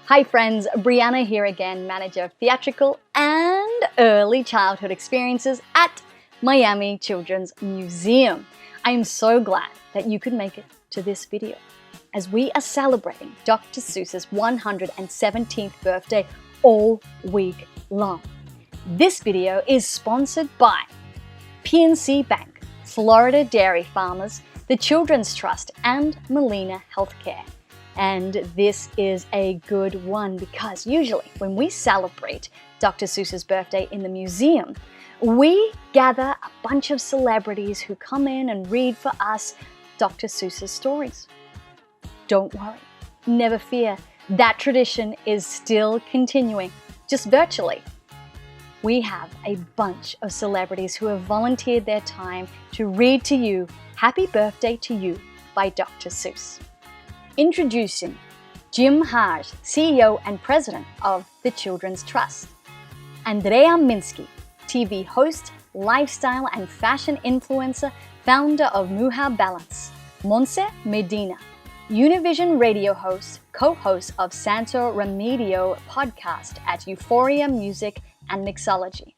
Hi friends, Brianna here again, manager of theatrical and early childhood experiences at Miami Children's Museum. I am so glad that you could make it to this video as we are celebrating Dr. Seuss's 117th birthday all week long. This video is sponsored by PNC Bank, Florida Dairy Farmers, the Children's Trust, and Molina Healthcare. And this is a good one because usually when we celebrate Dr. Seuss's birthday in the museum, we gather a bunch of celebrities who come in and read for us Dr. Seuss's stories. Don't worry, never fear, that tradition is still continuing, just virtually. We have a bunch of celebrities who have volunteered their time to read to you Happy Birthday to You by Dr. Seuss. Introducing Jim Haj, CEO and President of the Children's Trust. Andrea Minski, TV host, lifestyle and fashion influencer, founder of Muha Balance. Monse Medina, Univision radio host, co-host of Santo Remedio podcast at Euphoria Music and Mixology.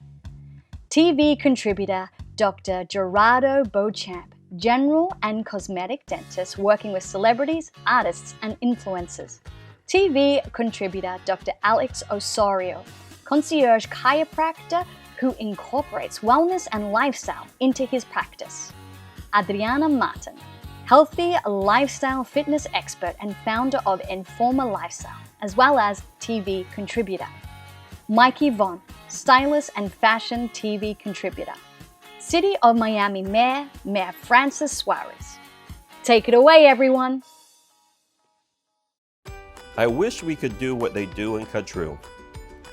TV contributor Dr. Gerardo Beauchamp, general and cosmetic dentist working with celebrities, artists, and influencers. TV contributor Dr. Alex Osorio, concierge chiropractor who incorporates wellness and lifestyle into his practice. Adriana Martin, healthy lifestyle fitness expert and founder of Informa Lifestyle, as well as TV contributor. Miki, stylist and fashion TV contributor. City of Miami Mayor Francis Suarez. Take it away, everyone. I wish we could do what they do in Catrue.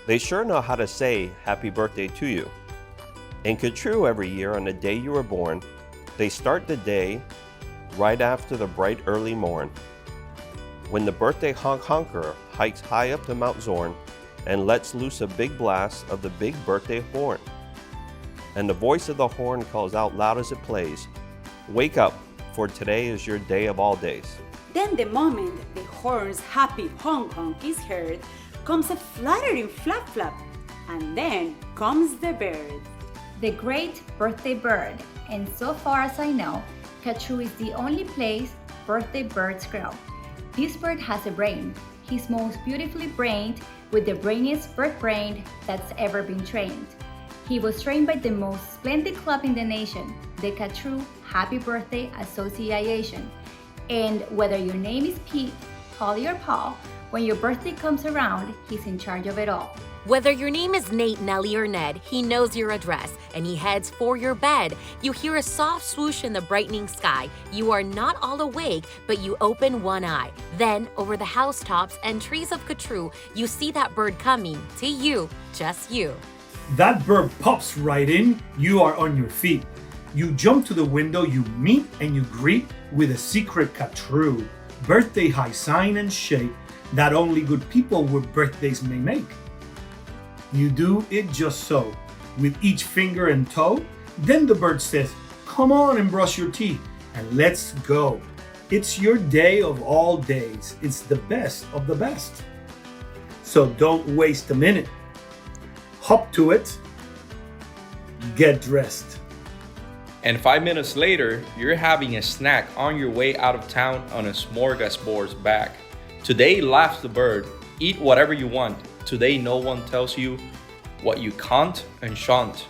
They sure know how to say happy birthday to you. In Catrue every year on the day you were born, they start the day right after the bright early morn, when the birthday honker hikes high up to Mount Zorn and lets loose a big blast of the big birthday horn. And the voice of the horn calls out loud as it plays, "Wake up, for today is your day of all days." Then the moment the horn's happy honk honk is heard, comes a fluttering flap flap, and then comes the bird. The great birthday bird, and so far as I know, Catrue is the only place birthday birds grow. This bird has a brain. He's most beautifully brained with the brainiest bird brain that's ever been trained. He was trained by the most splendid club in the nation, the Catrue Happy Birthday Association. And whether your name is Pete, Polly, or Paul, when your birthday comes around, he's in charge of it all. Whether your name is Nate, Nellie, or Ned, he knows your address and he heads for your bed. You hear a soft swoosh in the brightening sky. You are not all awake, but you open one eye. Then, over the housetops and trees of Catrue, you see that bird coming to you, just you. That bird pops right in, you are on your feet. You jump to the window, you meet and you greet with a secret Catrue birthday high sign and shake that only good people with birthdays may make. You do it just so, with each finger and toe. Then the bird says, "Come on and brush your teeth and let's go. It's your day of all days. It's the best of the best. So don't waste a minute. Hop to it, get dressed." And 5 minutes later, you're having a snack on your way out of town on a smorgasbord's back. Today, laughs the bird, eat whatever you want. Today, no one tells you what you can't and shan't.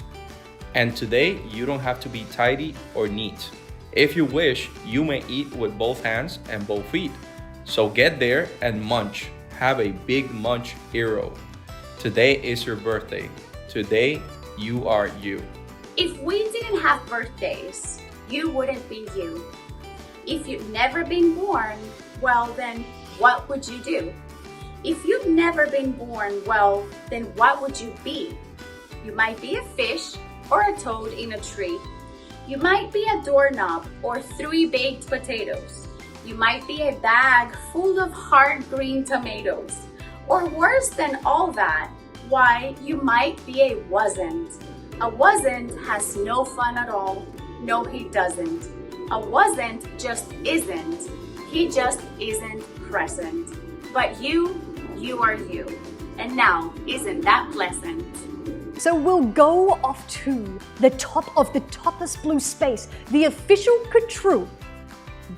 And today, you don't have to be tidy or neat. If you wish, you may eat with both hands and both feet. So get there and munch. Have a big munch hero. Today is your birthday. Today, you are you. If we didn't have birthdays, you wouldn't be you. If you'd never been born, well then, what would you do? If you've never been born, well, then what would you be? You might be a fish or a toad in a tree. You might be a doorknob or 3 baked potatoes. You might be a bag full of hard green tomatoes. Or worse than all that, why, you might be a wasn't. A wasn't has no fun at all. No, he doesn't. A wasn't just isn't. He just isn't present. But you, You are you. And now, isn't that pleasant? So we'll go off to the top of the topless blue space, the official Katru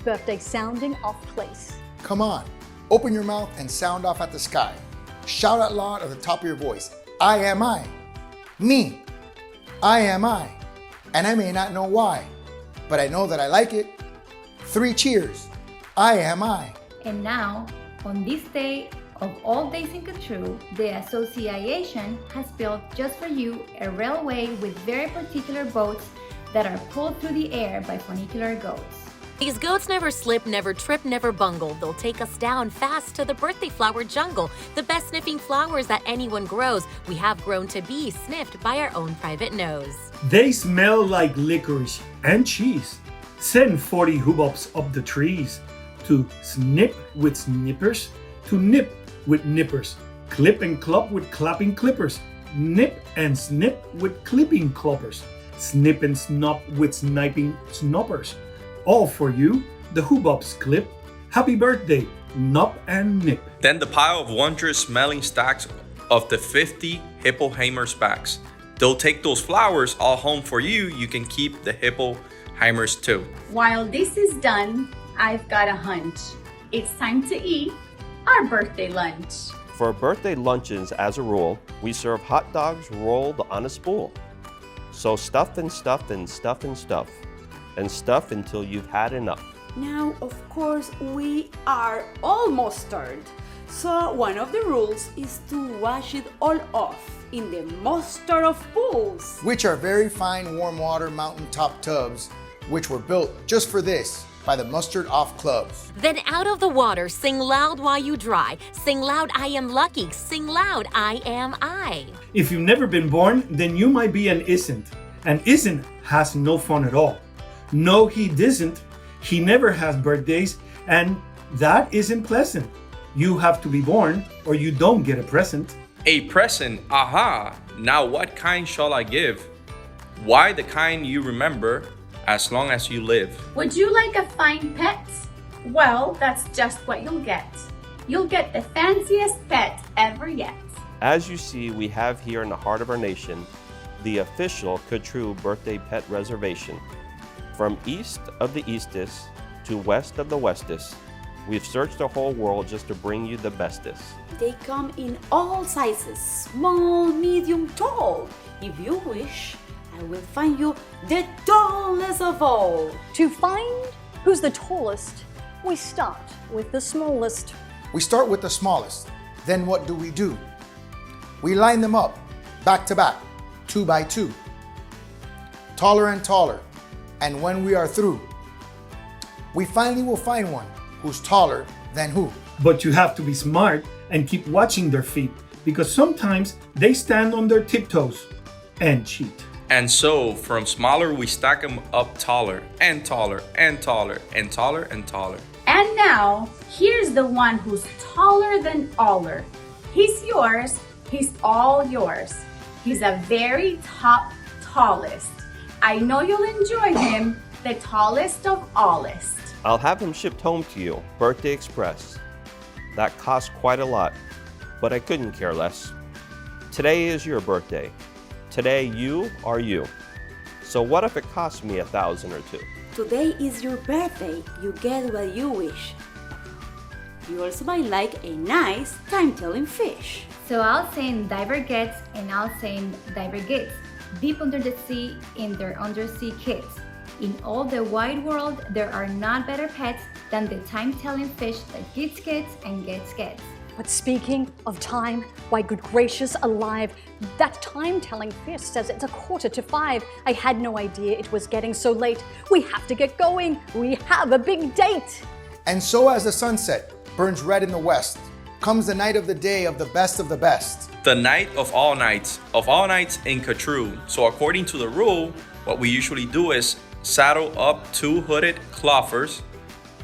birthday sounding off place. Come on, open your mouth and sound off at the sky. Shout out loud at the top of your voice. I am I. Me. I am I. And I may not know why, but I know that I like it. 3 cheers. I am I. And now, on this day of all days in Katru, the association has built just for you a railway with very particular boats that are pulled through the air by funicular goats. These goats never slip, never trip, never bungle. They'll take us down fast to the birthday flower jungle. The best sniffing flowers that anyone grows. We have grown to be sniffed by our own private nose. They smell like licorice and cheese. Send 40 hubbubs up the trees to snip with snippers, to nip with nippers, clip and clop with clapping clippers, nip and snip with clipping cloppers, snip and snop with sniping snoppers. All for you, the hubbubs clip. Happy birthday, nop and nip. Then the pile of wondrous smelling stacks of the 50 hippoheimers. They'll take those flowers all home for you. You can keep the hippoheimers too. While this is done, I've got a hunch. It's time to eat our birthday lunch. For birthday luncheons, as a rule, we serve hot dogs rolled on a spool. So stuff and stuff and stuff and stuff, and stuff until you've had enough. Now, of course, we are almost starved. So one of the rules is to wash it all off in the mustard of pools. Which are very fine warm water mountaintop tubs, which were built just for this by the Mustard Off Clubs. Then out of the water, sing loud while you dry. Sing loud, I am lucky. Sing loud, I am I. If you've never been born, then you might be an isn't. An isn't has no fun at all. No, he doesn't. He never has birthdays, and that isn't pleasant. You have to be born, or you don't get a present. A present, aha! Now what kind shall I give? Why, the kind you remember as long as you live. Would you like a fine pet? Well, that's just what you'll get. You'll get the fanciest pet ever yet. As you see, we have here in the heart of our nation, the official Katru birthday pet reservation. From east of the eastest to west of the westest, we've searched the whole world just to bring you the bestest. They come in all sizes, small, medium, tall. If you wish, I will find you the tallest of all. To find who's the tallest, we start with the smallest. We start with the smallest. Then what do? We line them up, back to back, 2 by 2. Taller and taller. And when we are through, we finally will find one who's taller than who. But you have to be smart and keep watching their feet, because sometimes they stand on their tiptoes and cheat. And so, from smaller, we stack them up taller and taller and taller and taller and taller. And now, here's the one who's taller than aller. He's yours, he's all yours. He's a very tallest. I know you'll enjoy him, the tallest of allest. I'll have him shipped home to you, Birthday Express. That costs quite a lot, but I couldn't care less. Today is your birthday. Today you are you. So what if it costs me $1,000 or $2? Today is your birthday. You get what you wish. You also might like a nice time-telling fish. So I'll send diver gets and I'll send diver gets deep under the sea in their undersea kits. In all the wide world, there are not better pets than the time-telling fish that gets and gets. But speaking of time, why good gracious alive, that time-telling fish says it's 4:45. I had no idea it was getting so late. We have to get going. We have a big date. And so as the sunset burns red in the west, comes the night of the day of the best of the best. The night of all nights in Katru. So according to the rule, what we usually do is saddle up 2 hooded cloffers,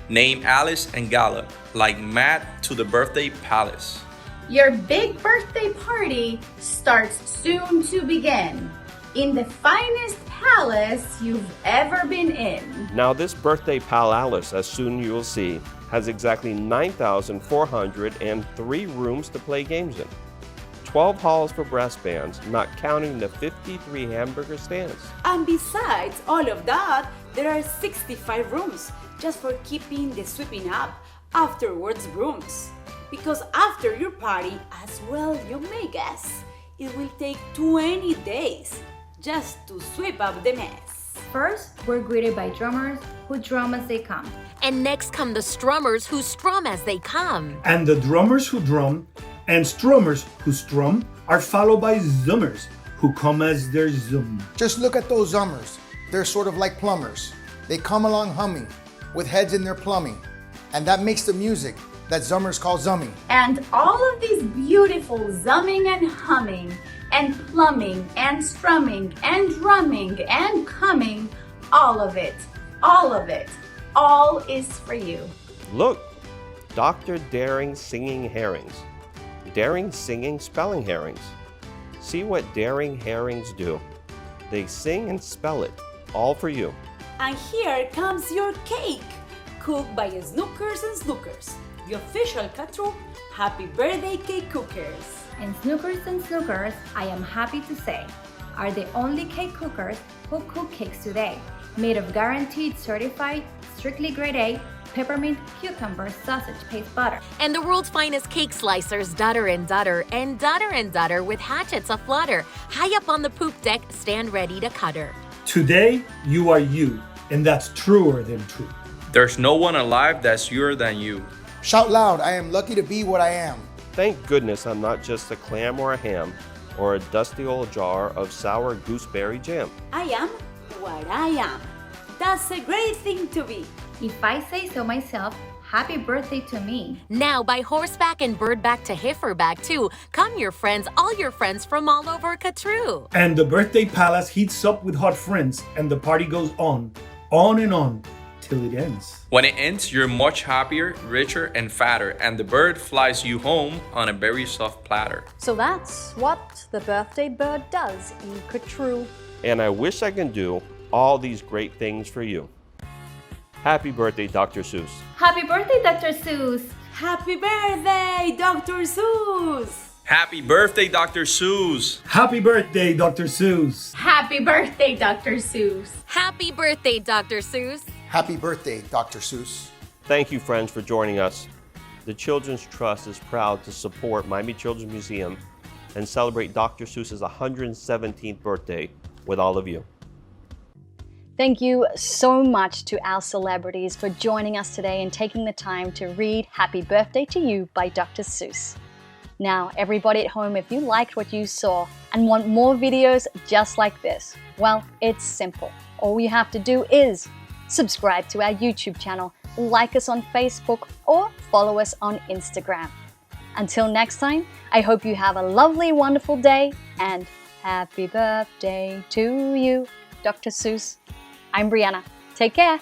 name Alice and Gala, like mad to the birthday palace. Your big birthday party starts soon to begin in the finest palace you've ever been in. Now this birthday pal Alice, as soon you will see, has exactly 9,403 rooms to play games in, 12 halls for brass bands, not counting the 53 hamburger stands. And besides all of that, there are 65 rooms just for keeping the sweeping up afterwards brooms. Because after your party, as well you may guess, it will take 20 days just to sweep up the mess. First, we're greeted by drummers who drum as they come. And next come the strummers who strum as they come. And the drummers who drum and strummers who strum are followed by zummers who come as their zoom. Just look at those zummers. They're sort of like plumbers. They come along humming with heads in their plumbing. And that makes the music that zummers call zumming. And all of these beautiful zumming and humming and plumbing and strumming and drumming and coming, all of it, all is for you. Look, Dr. Daring singing herrings. Daring singing spelling herrings. See what daring herrings do. They sing and spell it, all for you. And here comes your cake, cooked by Snookers and Snookers, the official Katru Happy Birthday Cake Cookers. And Snookers, I am happy to say, are the only cake cookers who cook cakes today, made of guaranteed certified, strictly grade A, peppermint, cucumber, sausage paste butter. And the world's finest cake slicers, Dutter and Dutter, and Dutter and Dutter with hatchets aflutter. High up on the poop deck, stand ready to cutter. Today, you are you, and that's truer than true. There's no one alive that's youer than you. Shout loud, I am lucky to be what I am. Thank goodness I'm not just a clam or a ham, or a dusty old jar of sour gooseberry jam. I am what I am. That's a great thing to be. If I say so myself, happy birthday to me. Now by horseback and birdback to heiferback too. Come your friends, all your friends from all over Katru. And the birthday palace heats up with hot friends, and the party goes on and on, till it ends. When it ends, you're much happier, richer, and fatter, and the bird flies you home on a very soft platter. So that's what the birthday bird does in Katru. And I wish I can do all these great things for you. Happy birthday, Dr. Seuss. Happy birthday, Dr. Seuss. Happy birthday, Dr. Seuss! Happy birthday, Dr. Seuss! Happy birthday, Dr. Seuss. Happy birthday, Dr. Seuss! Happy birthday, Dr. Seuss. Happy birthday, Dr. Seuss. Thank you, friends, for joining us. The Children's Trust is proud to support Miami Children's Museum and celebrate Dr. Seuss's 117th birthday with all of you. Thank you so much to our celebrities for joining us today and taking the time to read Happy Birthday to You by Dr. Seuss. Now, everybody at home, if you liked what you saw and want more videos just like this, well, it's simple. All you have to do is subscribe to our YouTube channel, like us on Facebook, or follow us on Instagram. Until next time, I hope you have a lovely, wonderful day, and happy birthday to you, Dr. Seuss. I'm Brianna. Take care.